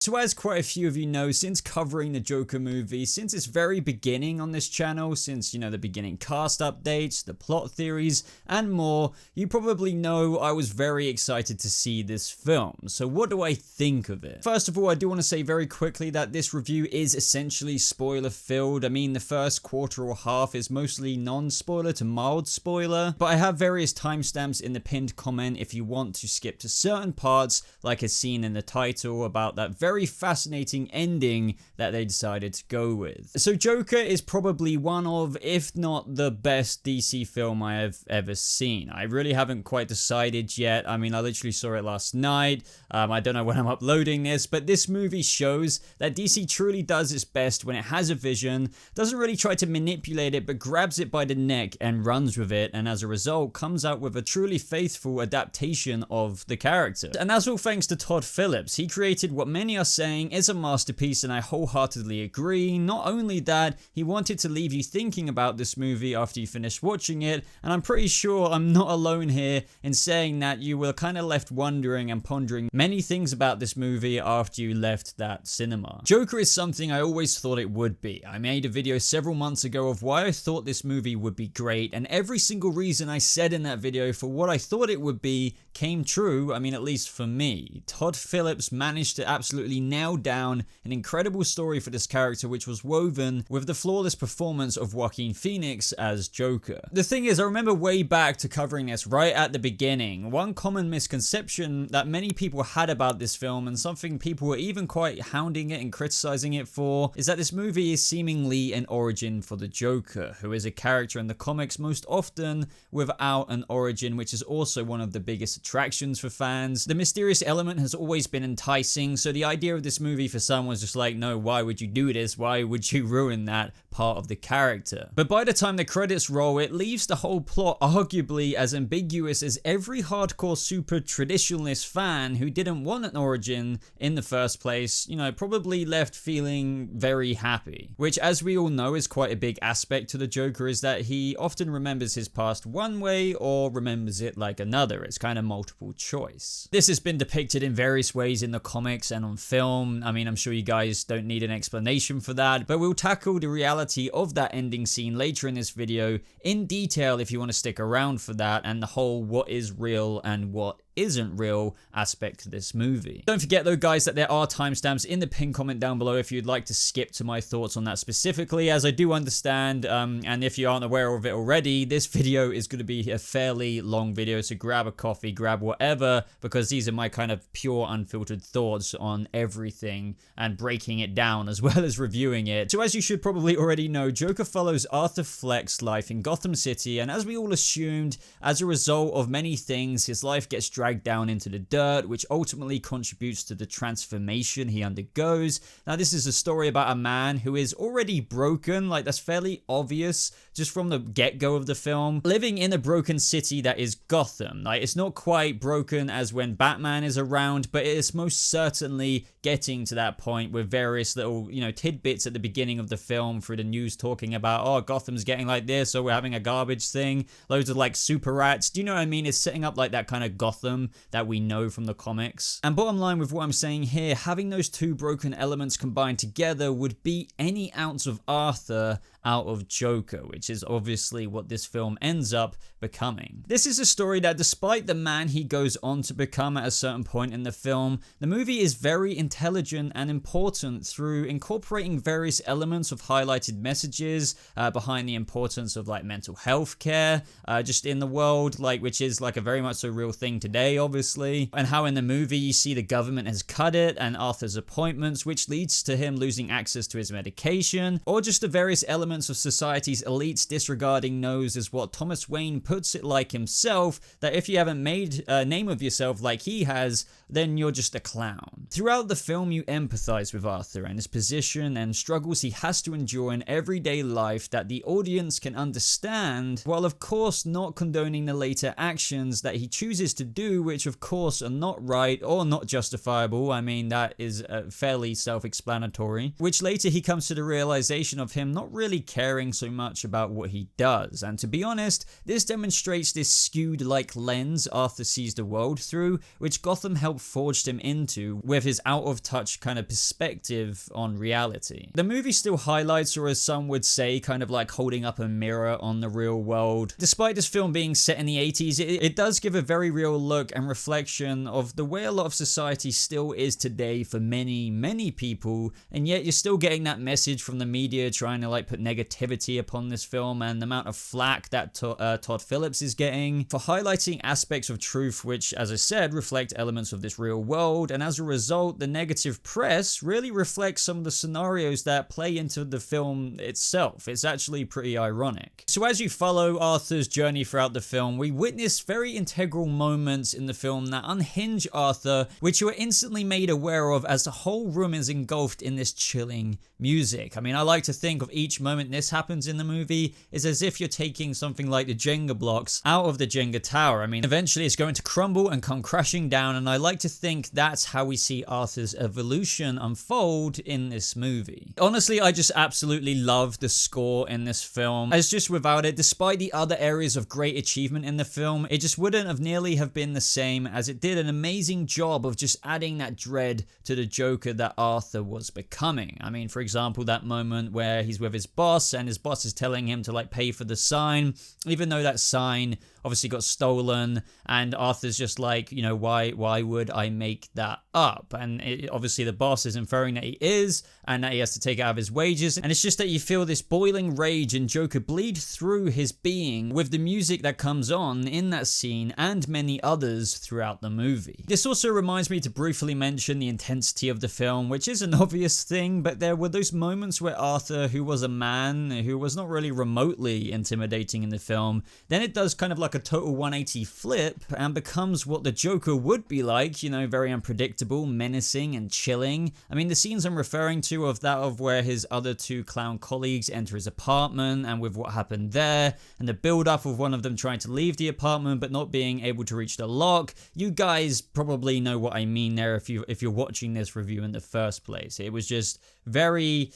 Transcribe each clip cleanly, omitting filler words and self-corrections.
So as quite a few of you know, since covering the Joker movie, since its very beginning on this channel, since, the beginning cast updates, the plot theories, and more, you probably know I was very excited to see this film. So what do I think of it? First of all, I do want to say very quickly that this review is essentially spoiler filled. I mean, the first quarter or half is mostly non-spoiler to mild spoiler, but I have various timestamps in the pinned comment if you want to skip to certain parts, like a scene in the title about that very fascinating ending that they decided to go with. So Joker is probably one of, if not the best DC film I have ever seen. I really haven't quite decided yet. I mean, I literally saw it last night. I don't know when I'm uploading this, but this movie shows that DC truly does its best when it has a vision, doesn't really try to manipulate it, but grabs it by the neck and runs with it, and as a result comes out with a truly faithful adaptation of the character. And that's all thanks to Todd Phillips. He created what many are saying is a masterpiece, and I wholeheartedly agree. Not only that, he wanted to leave you thinking about this movie after you finish watching it, and I'm pretty sure I'm not alone here in saying that you were kind of left wondering and pondering many things about this movie after you left that cinema. Joker is something I always thought it would be. I made a video several months ago of why I thought this movie would be great, and every single reason I said in that video for what I thought it would be came true. I mean, at least for me. Todd Phillips managed to absolutely nail down an incredible story for this character, which was woven with the flawless performance of Joaquin Phoenix as Joker. The thing is, I remember way back to covering this right at the beginning, one common misconception that many people had about this film, and something people were even quite hounding it and criticizing it for, is that this movie is seemingly an origin for the Joker, who is a character in the comics most often without an origin, which is also one of the biggest attractions for fans. The mysterious element has always been enticing, so the idea of this movie for some was just like, no, why would you do this? Why would you ruin that part of the character? But by the time the credits roll, it leaves the whole plot arguably as ambiguous as every hardcore super traditionalist fan who didn't want an origin in the first place, probably left feeling very happy. Which, as we all know, is quite a big aspect to the Joker, is that he often remembers his past one way or remembers it like another. It's kind of multiple choice. This has been depicted in various ways in the comics and on film. I mean, I'm sure you guys don't need an explanation for that, but we'll tackle the reality of that ending scene later in this video in detail if you want to stick around for that, and the whole what is real and what isn't real aspect to this movie. Don't forget though, guys, that there are timestamps in the pinned comment down below if you'd like to skip to my thoughts on that specifically, as I do understand, and if you aren't aware of it already, this video is going to be a fairly long video, so grab a coffee, grab whatever, because these are my kind of pure unfiltered thoughts on everything and breaking it down as well as reviewing it. So as you should probably already know, Joker follows Arthur Fleck's life in Gotham City, and as we all assumed, as a result of many things, his life gets dragged down into the dirt, which ultimately contributes to the transformation he undergoes. Now, this is a story about a man who is already broken, like that's fairly obvious just from the get-go of the film, living in a broken city that is Gotham. Like, it's not quite broken as when Batman is around, but it is most certainly getting to that point with various little, tidbits at the beginning of the film through the news talking about, oh, Gotham's getting like this, or we're having a garbage thing, loads of like super rats. Do you know what I mean? It's setting up like that kind of Gotham that we know from the comics. And bottom line with what I'm saying here, having those two broken elements combined together would beat any ounce of Arthur out of Joker, which is obviously what this film ends up becoming. This is a story that, despite the man he goes on to become at a certain point in the film, the movie is very intelligent and important through incorporating various elements of highlighted messages behind the importance of like mental health care just in the world, like, which is like a very much so real thing today, obviously, and how in the movie you see the government has cut it and Arthur's appointments, which leads to him losing access to his medication, or just the various elements of society's elites disregarding knows, as what Thomas Wayne puts it like himself, that if you haven't made a name of yourself like he has, then you're just a clown. Throughout the film, you empathize with Arthur and his position and struggles he has to endure in everyday life that the audience can understand, while of course not condoning the later actions that he chooses to do, which of course are not right or not justifiable. I mean, that is fairly self-explanatory, which later he comes to the realization of him not really caring so much about what he does. And to be honest, this demonstrates this skewed like lens Arthur sees the world through, which Gotham helped forge him into with his out of touch kind of perspective on reality. The movie still highlights, or as some would say, kind of like holding up a mirror on the real world. Despite this film being set in the 80s, it does give a very real look and reflection of the way a lot of society still is today for many people, and yet you're still getting that message from the media trying to like put negativity upon this film, and the amount of flack that Todd Phillips is getting for highlighting aspects of truth which, as I said, reflect elements of this real world. And as a result, the negative press really reflects some of the scenarios that play into the film itself. It's actually pretty ironic. So as you follow Arthur's journey throughout the film, we witness very integral moments in the film that unhinge Arthur, which you are instantly made aware of as the whole room is engulfed in this chilling music. I mean, I like to think of each moment this happens in the movie is as if you're taking something like the Jenga blocks out of the Jenga tower. I mean, eventually it's going to crumble and come crashing down, and I like to think that's how we see Arthur's evolution unfold in this movie. Honestly, I just absolutely love the score in this film, as just without it, despite the other areas of great achievement in the film, it just wouldn't have nearly have been the same, as it did an amazing job of just adding that dread to the Joker that Arthur was becoming. I mean, for example, that moment where he's with his boss and his boss is telling him to like pay for the sign, even though that sign obviously got stolen, and Arthur's just like, you know, why would I make that up? And obviously the boss is inferring that he is, and that he has to take it out of his wages, and it's just that you feel this boiling rage and Joker bleed through his being with the music that comes on in that scene and many others throughout the movie. This also reminds me to briefly mention the intensity of the film, which is an obvious thing, but there were those moments where Arthur, who was a man who was not really remotely intimidating in the film, then it does kind of like a total 180 flip and becomes what the Joker would be like, you know, very unpredictable, menacing, and chilling. I mean, the scenes I'm referring to of that of where his other two clown colleagues enter his apartment, and with what happened there, and the build-up of one of them trying to leave the apartment but not being able to reach the lock. You guys probably know what I mean there if you're watching this review in the first place. It was just very...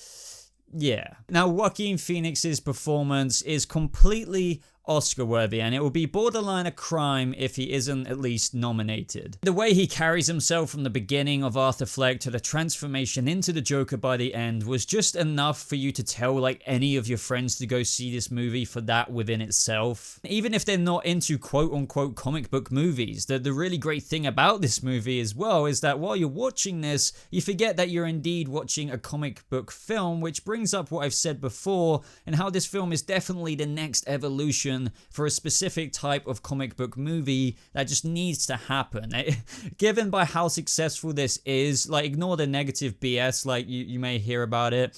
yeah. Now, Joaquin Phoenix's performance is completely Oscar worthy, and it will be borderline a crime if he isn't at least nominated. The way he carries himself from the beginning of Arthur Fleck to the transformation into the Joker by the end was just enough for you to tell like any of your friends to go see this movie for that within itself. Even if they're not into quote-unquote comic book movies, the really great thing about this movie as well is that while you're watching this, you forget that you're indeed watching a comic book film, which brings up what I've said before and how this film is definitely the next evolution for a specific type of comic book movie that just needs to happen. Given by how successful this is, like, ignore the negative BS like you may hear about it.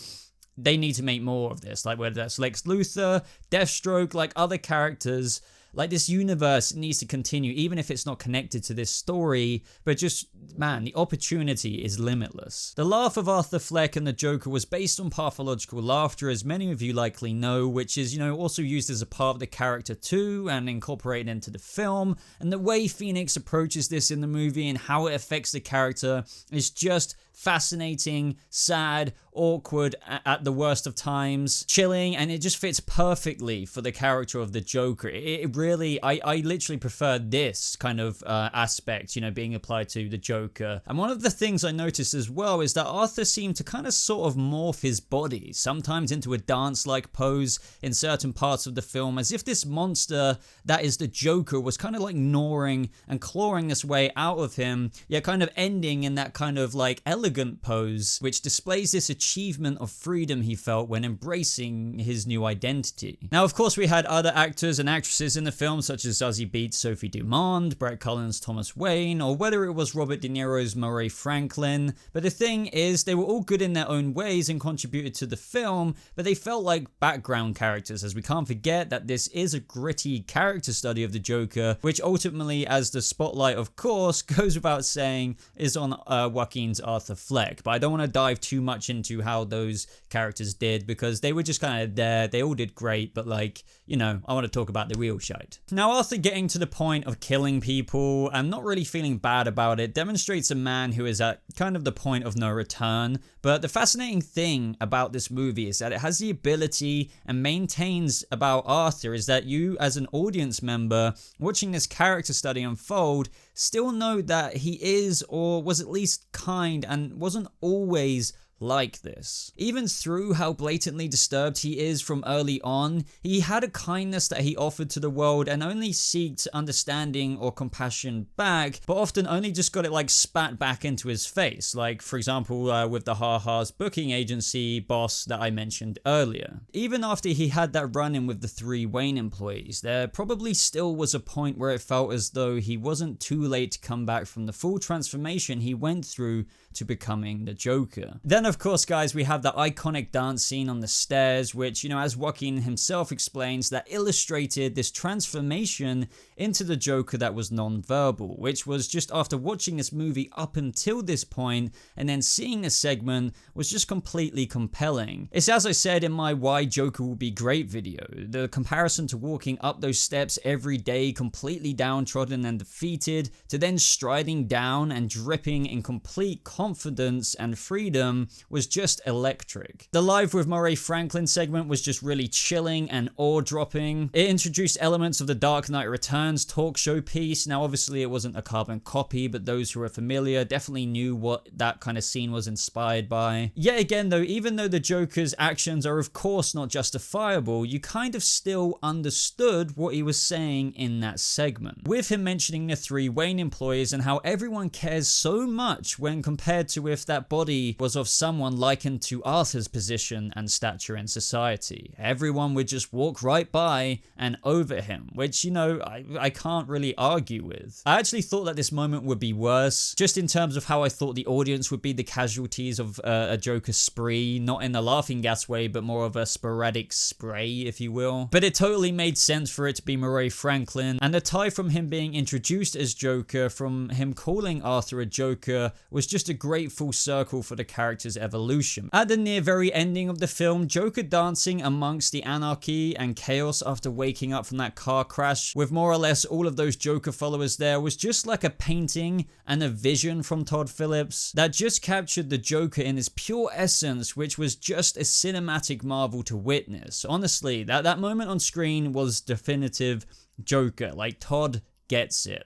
They need to make more of this, like whether that's Lex Luthor, Deathstroke, like other characters. Like, this universe needs to continue, even if it's not connected to this story, but just, man, the opportunity is limitless. The laugh of Arthur Fleck and the Joker was based on pathological laughter, as many of you likely know, which is, you know, also used as a part of the character too, and incorporated into the film. And the way Phoenix approaches this in the movie and how it affects the character is just fascinating, sad, awkward at the worst of times, chilling, and it just fits perfectly for the character of the Joker. It really, I literally prefer this kind of aspect, you know, being applied to the Joker. And one of the things I noticed as well is that Arthur seemed to kind of sort of morph his body, sometimes into a dance-like pose in certain parts of the film, as if this monster that is the Joker was kind of like gnawing and clawing this way out of him, yet kind of ending in that kind of like elegant pose, which displays this achievement of freedom he felt when embracing his new identity. Now, of course, we had other actors and actresses in the film, such as Zazie Beetz, Sophie Dumond, Brett Cullen's Thomas Wayne, or whether it was Robert De Niro's Murray Franklin. But the thing is, they were all good in their own ways and contributed to the film, but they felt like background characters, as we can't forget that this is a gritty character study of the Joker, which ultimately, as the spotlight, of course, goes without saying, is on Joaquin's Arthur Fleck. But I don't want to dive too much into how those characters did, because they were just kind of there. They all did great, but like, you know, I want to talk about the real shite. Now, Arthur getting to the point of killing people and not really feeling bad about it demonstrates a man who is at kind of the point of no return. But the fascinating thing about this movie is that it has the ability and maintains about Arthur is that you, as an audience member watching this character study unfold, still know that he is, or was at least kind and wasn't always like this. Even through how blatantly disturbed he is from early on, he had a kindness that he offered to the world and only sought understanding or compassion back, but often only just got it like spat back into his face, like for example with the Ha-Ha's booking agency boss that I mentioned earlier. Even after he had that run-in with the 3 Wayne employees, there probably still was a point where it felt as though he wasn't too late to come back from the full transformation he went through to becoming the Joker. Then of course guys, we have the iconic dance scene on the stairs, which, you know, as Joaquin himself explains, that illustrated this transformation into the Joker that was non-verbal, which was just after watching this movie up until this point and then seeing this segment was just completely compelling. It's as I said in my Why Joker Will Be Great video, the comparison to walking up those steps every day completely downtrodden and defeated, to then striding down and dripping in complete confidence and freedom was just electric. The Live with Murray Franklin segment was just really chilling and awe-dropping. It introduced elements of the Dark Knight Returns talk show piece. Now obviously it wasn't a carbon copy, but those who are familiar definitely knew what that kind of scene was inspired by. Yet again though, even though the Joker's actions are of course not justifiable, you kind of still understood what he was saying in that segment. With him mentioning the 3 Wayne employees and how everyone cares so much when compared to if that body was of someone likened to Arthur's position and stature in society. Everyone would just walk right by and over him, which, you know, I can't really argue with. I actually thought that this moment would be worse, just in terms of how I thought the audience would be the casualties of a Joker spree, not in a laughing gas way, but more of a sporadic spray, if you will. But it totally made sense for it to be Murray Franklin, and the tie from him being introduced as Joker, from him calling Arthur a Joker, was just a great full circle for the character's evolution. At the near very ending of the film, Joker dancing amongst the anarchy and chaos after waking up from that car crash, with more or less all of those Joker followers there, was just like a painting and a vision from Todd Phillips that just captured the Joker in his pure essence, which was just a cinematic marvel to witness. Honestly, that moment on screen was definitive Joker. Like, Todd gets it.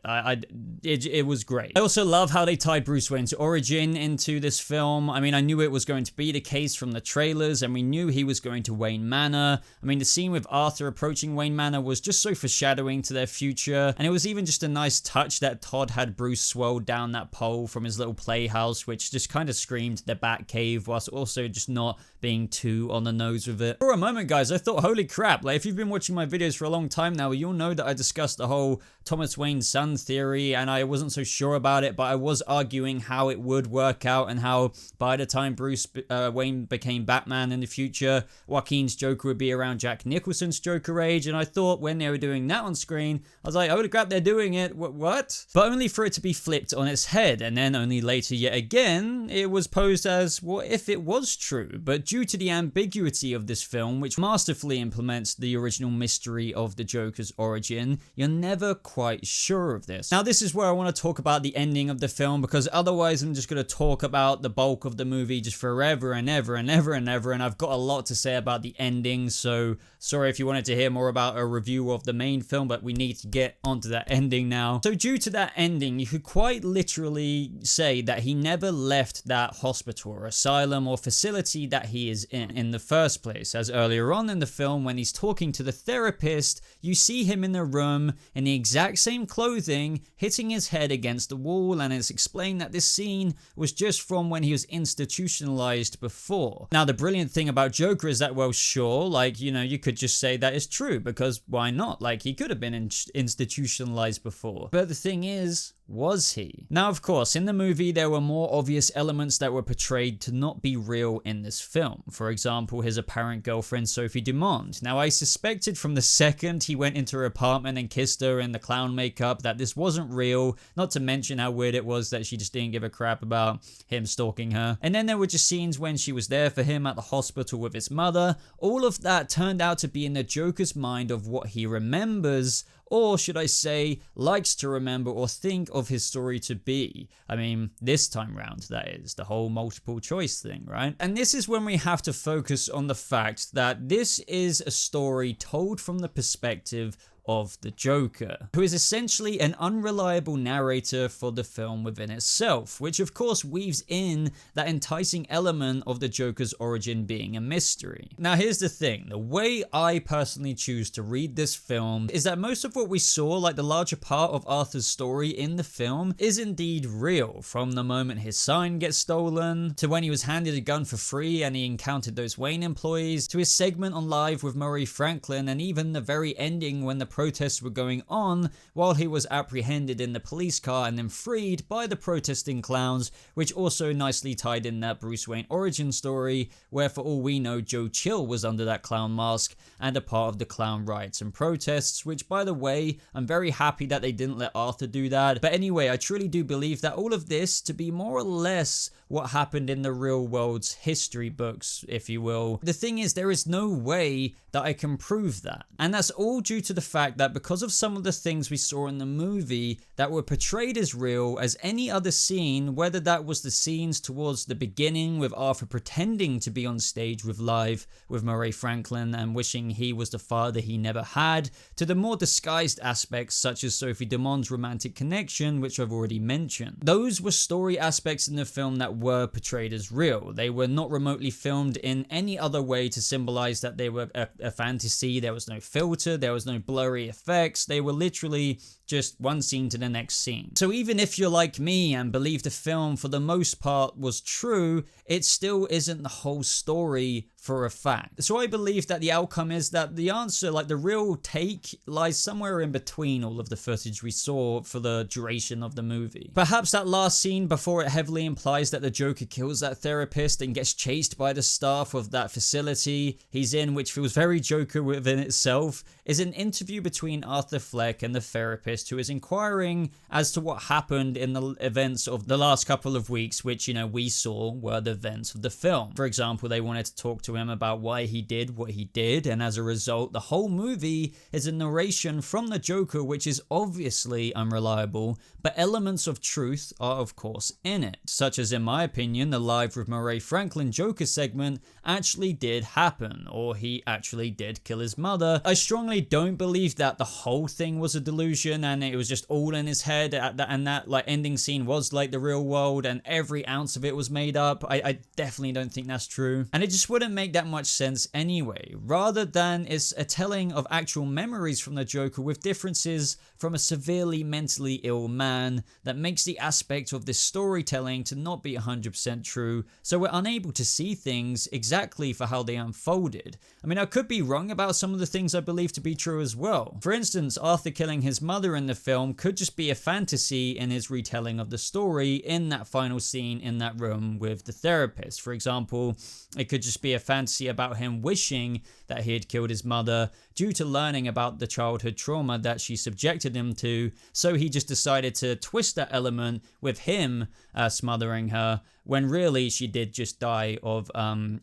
It was great. I also love how they tied Bruce Wayne's origin into this film. I mean, I knew it was going to be the case from the trailers, and we knew he was going to Wayne Manor. I mean, the scene with Arthur approaching Wayne Manor was just so foreshadowing to their future, and it was even just a nice touch that Todd had Bruce swirled down that pole from his little playhouse, which just kind of screamed the Batcave, whilst also just not being too on the nose with it. For a moment, guys, I thought, holy crap, like, if you've been watching my videos for a long time now, you'll know that I discussed the whole Thomas Wayne's son theory, and I wasn't so sure about it, but I was arguing how it would work out, and how by the time Bruce Wayne became Batman in the future, Joaquin's Joker would be around Jack Nicholson's Joker age, and I thought when they were doing that on screen, I was like, holy crap, they're doing it, what? But only for it to be flipped on its head, and then only later yet again, it was posed as, what if it was true? But due to the ambiguity of this film, which masterfully implements the original mystery of the Joker's origin, you're never quite sure of this. Now, this is where I want to talk about the ending of the film, because otherwise I'm just going to talk about the bulk of the movie just forever and ever and ever and ever, and I've got a lot to say about the ending, so sorry if you wanted to hear more about a review of the main film, but we need to get onto that ending now. So due to that ending, you could quite literally say that he never left that hospital or asylum or facility that he is in the first place, as earlier on in the film when he's talking to the therapist, you see him in the room in the exact same clothing, hitting his head against the wall, and it's explained that this scene was just from when he was institutionalized before. Now, the brilliant thing about Joker is that, well, sure, like, you know, you could just say that is true, because why not? Like, he could have been institutionalized before. But the thing is, was he? Now, of course, in the movie, there were more obvious elements that were portrayed to not be real in this film. For example, his apparent girlfriend, Sophie Dumond. Now, I suspected from the second he went into her apartment and kissed her in the clown makeup that this wasn't real, not to mention how weird it was that she just didn't give a crap about him stalking her. And then there were just scenes when she was there for him at the hospital with his mother. All of that turned out to be in the Joker's mind of what he remembers, or should I say, likes to remember or think of his story to be. I mean, this time round, that is, the whole multiple choice thing, right? And this is when we have to focus on the fact that this is a story told from the perspective of the Joker, who is essentially an unreliable narrator for the film within itself, which of course weaves in that enticing element of the Joker's origin being a mystery. Now here's the thing, the way I personally choose to read this film is that most of what we saw, like the larger part of Arthur's story in the film, is indeed real, from the moment his sign gets stolen, to when he was handed a gun for free and he encountered those Wayne employees, to his segment on Live with Murray Franklin, and even the very ending when the protests were going on while he was apprehended in the police car and then freed by the protesting clowns, which also nicely tied in that Bruce Wayne origin story, where for all we know Joe Chill was under that clown mask and a part of the clown riots and protests, which by the way, I'm very happy that they didn't let Arthur do that. But anyway, I truly do believe that all of this to be more or less what happened in the real world's history books, if you will. The thing is, there is no way that I can prove that. And that's all due to the fact that because of some of the things we saw in the movie that were portrayed as real as any other scene, whether that was the scenes towards the beginning with Arthur pretending to be on stage with Live with Murray Franklin and wishing he was the father he never had, to the more disguised aspects such as Sophie Damon's romantic connection, which I've already mentioned. Those were story aspects in the film that were portrayed as real. They were not remotely filmed in any other way to symbolize that they were a fantasy. There was no filter, there was no blurry effects. They were literally just one scene to the next scene. So even if you're like me and believe the film for the most part was true, it still isn't the whole story for a fact. So I believe that the outcome is that the answer, like the real take, lies somewhere in between all of the footage we saw for the duration of the movie. Perhaps that last scene before it heavily implies that the Joker kills that therapist and gets chased by the staff of that facility he's in, which feels very Joker within itself, is an interview between Arthur Fleck and the therapist, who is inquiring as to what happened in the events of the last couple of weeks, which, you know, we saw were the events of the film. For example, they wanted to talk to him about why he did what he did, and as a result, the whole movie is a narration from the Joker, which is obviously unreliable, but elements of truth are of course in it, such as, in my opinion, the Live with Murray Franklin Joker segment actually did happen, or he actually did kill his mother. I strongly don't believe that the whole thing was a delusion and it was just all in his head, and that like ending scene was like the real world and every ounce of it was made up. I definitely don't think that's true, and it just wouldn't make that much sense anyway. Rather than it's a telling of actual memories from the Joker with differences from a severely mentally ill man that makes the aspect of this storytelling to not be 100% true, so we're unable to see things exactly for how they unfolded. I mean, I could be wrong about some of the things I believe to be true as well. For instance, Arthur killing his mother in the film could just be a fantasy in his retelling of the story in that final scene in that room with the therapist. For example, it could just be a fantasy about him wishing that he had killed his mother due to learning about the childhood trauma that she subjected him to, so he just decided to twist that element with him smothering her, when really she did just die of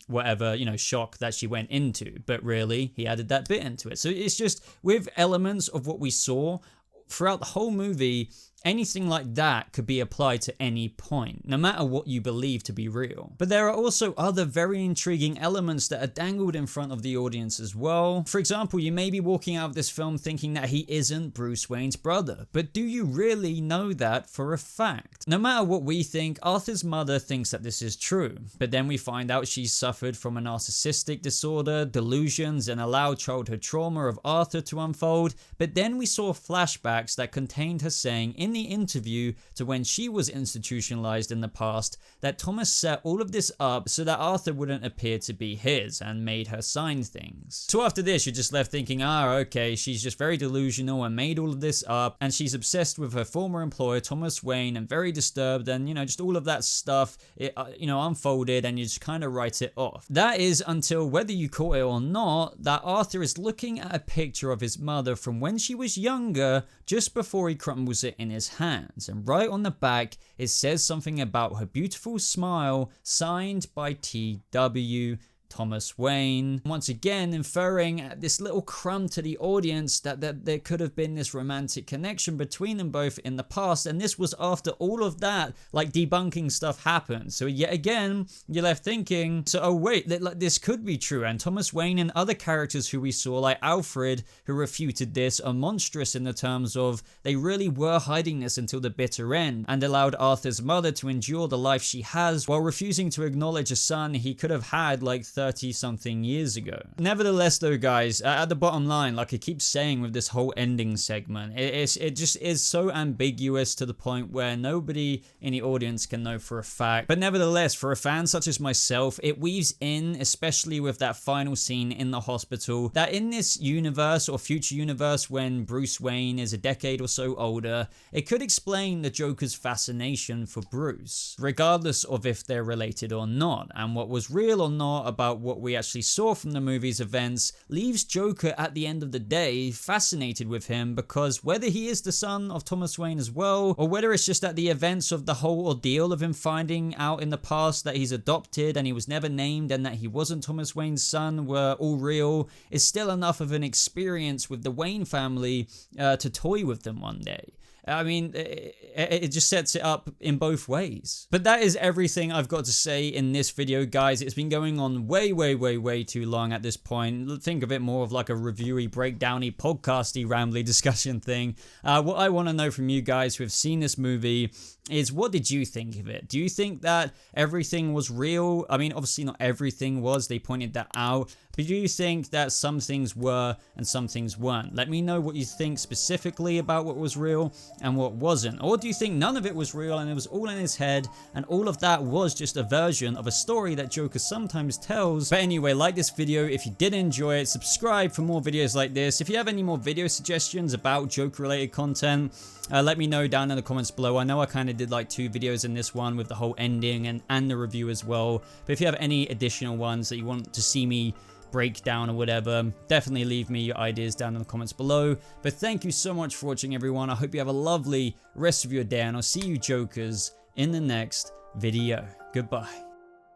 whatever, you know, shock that she went into, but really he added that bit into it. So it's just with elements of what we saw throughout the whole movie, anything like that could be applied to any point, no matter what you believe to be real. But there are also other very intriguing elements that are dangled in front of the audience as well. For example, you may be walking out of this film thinking that he isn't Bruce Wayne's brother, but do you really know that for a fact? No matter what we think, Arthur's mother thinks that this is true, but then we find out she's suffered from a narcissistic disorder, delusions, and allowed childhood trauma of Arthur to unfold, but then we saw flashbacks that contained her saying in the interview to when she was institutionalized in the past that Thomas set all of this up so that Arthur wouldn't appear to be his and made her sign things. So after this, you're just left thinking, okay, she's just very delusional and made all of this up, and she's obsessed with her former employer Thomas Wayne and very disturbed, and, you know, just all of that stuff, it, unfolded, and you just kind of write it off. That is until, whether you caught it or not, that Arthur is looking at a picture of his mother from when she was younger, just before he crumbles it in his hands, and right on the back it says something about her beautiful smile, signed by T.W. Thomas Wayne, once again inferring at this little crumb to the audience that there could have been this romantic connection between them both in the past, and this was after all of that like debunking stuff happened. So yet again you're left thinking, so oh wait, like this could be true, and Thomas Wayne and other characters who we saw like Alfred who refuted this are monstrous in the terms of they really were hiding this until the bitter end and allowed Arthur's mother to endure the life she has while refusing to acknowledge a son he could have had like 30 something years ago. Nevertheless though guys, at the bottom line, like I keep saying with this whole ending segment, it just is so ambiguous to the point where nobody in the audience can know for a fact. But nevertheless, for a fan such as myself, it weaves in, especially with that final scene in the hospital, that in this universe or future universe when Bruce Wayne is a decade or so older, it could explain the Joker's fascination for Bruce, regardless of if they're related or not, and what was real or not about what we actually saw from the movie's events leaves Joker at the end of the day fascinated with him, because whether he is the son of Thomas Wayne as well, or whether it's just that the events of the whole ordeal of him finding out in the past that he's adopted and he was never named and that he wasn't Thomas Wayne's son were all real, is still enough of an experience with the Wayne family to toy with them one day. I mean, it just sets it up in both ways. But that is everything I've got to say in this video, guys. It's been going on way too long at this point. Think of it more of like a reviewy, breakdowny, podcasty, rambly discussion thing. What I want to know from you guys who have seen this movie is, what did you think of it? Do you think that everything was real? I mean, obviously not everything was. They pointed that out. But do you think that some things were and some things weren't? Let me know what you think specifically about what was real and what wasn't. Or do you think none of it was real and it was all in his head and all of that was just a version of a story that Joker sometimes tells? But anyway, like this video if you did enjoy it, subscribe for more videos like this. If you have any more video suggestions about Joker related content, let me know down in the comments below. I know I kind of did like 2 videos in this one with the whole ending and the review as well. But if you have any additional ones that you want to see me break down or whatever, definitely leave me your ideas down in the comments below. But thank you so much for watching, everyone. I hope you have a lovely rest of your day, and I'll see you Jokers in the next video. Goodbye.